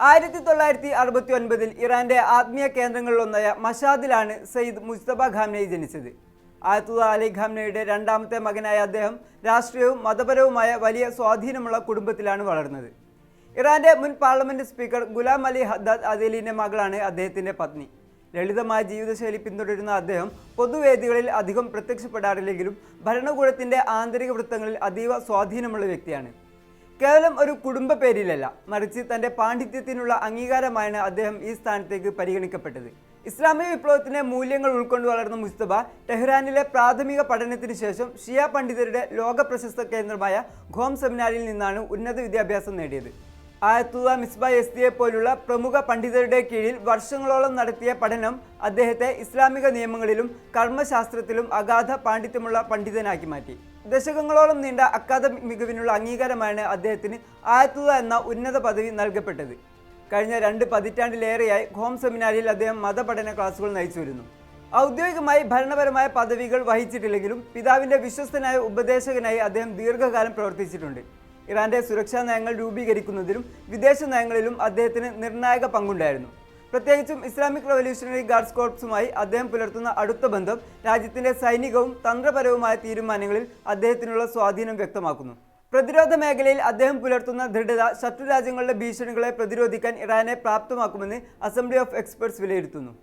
1969 ഇറാന്റെ ആത്മീയ കേന്ദ്രങ്ങളിലൊന്നായ മഷാദിലാണ് സയ്യിദ് മുജ്തബ ഖാംനഈ ജനിച്ചത്. ആയത്തുള്ള അലി ഖാംനയുടെ രണ്ടാമത്തെ മകനായ അദ്ദേഹം രാഷ്ട്രീയവും മതപരവുമായ വലിയ സ്വാധീനമുള്ള കുടുംബത്തിലാണ് വളർന്നത്. ഇറാന്റെ മുൻ പാർലമെന്റ് സ്പീക്കർ ഗുലാം അലി ഹദ്ദാദ് അദേലിന്റെ മകളാണ് അദ്ദേഹത്തിന്റെ പത്നി. ലളിതമായ ജീവിതശൈലി പിന്തുടരുന്ന അദ്ദേഹം പൊതുവേദികളിൽ അധികം പ്രത്യക്ഷപ്പെടാറില്ലെങ്കിലും ഭരണകൂടത്തിന്റെ ആന്തരിക വൃത്തങ്ങളിൽ അതീവ സ്വാധീനമുള്ള വ്യക്തിയാണ്. കേവലം ഒരു കുടുംബ പേരിലല്ല, മറിച്ച് തന്റെ പാണ്ഡിത്യത്തിനുള്ള അംഗീകാരമായാണ് അദ്ദേഹം ഈ സ്ഥാനത്തേക്ക് പരിഗണിക്കപ്പെട്ടത്. ഇസ്ലാമിക വിപ്ലവത്തിന്റെ മൂല്യങ്ങൾ ഉൾക്കൊണ്ട് വളർന്ന മുജ്തബ ടെഹ്റാനിലെ പ്രാഥമിക പഠനത്തിന് ശേഷം ഷിയ പണ്ഡിതരുടെ ലോക പ്രശസ്ത കേന്ദ്രമായ ഖോം സെമിനാരിൽ നിന്നാണ് ഉന്നത വിദ്യാഭ്യാസം നേടിയത്. ആയത്തുള്ള മിസ്ബ യസ്തിയെ പോലുള്ള പ്രമുഖ പണ്ഡിതരുടെ കീഴിൽ വർഷങ്ങളോളം നടത്തിയ പഠനം അദ്ദേഹത്തെ ഇസ്ലാമിക നിയമങ്ങളിലും കർമ്മശാസ്ത്രത്തിലും അഗാധ പാണ്ഡിത്യമുള്ള പണ്ഡിതനാക്കി മാറ്റി. ദശകങ്ങളോളം നീണ്ട അക്കാദമിക് മികവിനുള്ള അംഗീകാരമാണ് അദ്ദേഹത്തിന് ആയത്തുള്ള എന്ന ഉന്നത പദവി നൽകപ്പെട്ടത്. കഴിഞ്ഞ 2 പതിറ്റാണ്ടിലേറെയായി ഖോം സെമിനാരിൽ അദ്ദേഹം മതപഠന ക്ലാസുകൾ നയിച്ചു വരുന്നു. ഔദ്യോഗികമായി ഭരണപരമായ പദവികൾ വഹിച്ചിട്ടില്ലെങ്കിലും പിതാവിന്റെ വിശ്വസ്തനായ ഉപദേശകനായി അദ്ദേഹം ദീർഘകാലം പ്രവർത്തിച്ചിട്ടുണ്ട്. ഇറാന്റെ സുരക്ഷാ നയങ്ങൾ രൂപീകരിക്കുന്നതിലും വിദേശ നയങ്ങളിലും അദ്ദേഹത്തിന് നിർണായക പങ്കുണ്ടായിരുന്നു. പ്രത്യേകിച്ചും ഇസ്ലാമിക് റവല്യൂഷണറി ഗാർഡ്സ് കോർപ്സുമായി അദ്ദേഹം പുലർത്തുന്ന അടുത്ത ബന്ധം രാജ്യത്തിന്റെ സൈനികവും തന്ത്രപരവുമായ തീരുമാനങ്ങളിൽ അദ്ദേഹത്തിനുള്ള സ്വാധീനം വ്യക്തമാക്കുന്നു. പ്രതിരോധ മേഖലയിൽ അദ്ദേഹം പുലർത്തുന്ന ദൃഢത ശത്രുരാജ്യങ്ങളുടെ ഭീഷണികളെ പ്രതിരോധിക്കാൻ ഇറാനെ പ്രാപ്തമാക്കുമെന്ന് അസംബ്ലി ഓഫ് എക്സ്പെർട്സ് വിലയിരുത്തുന്നു.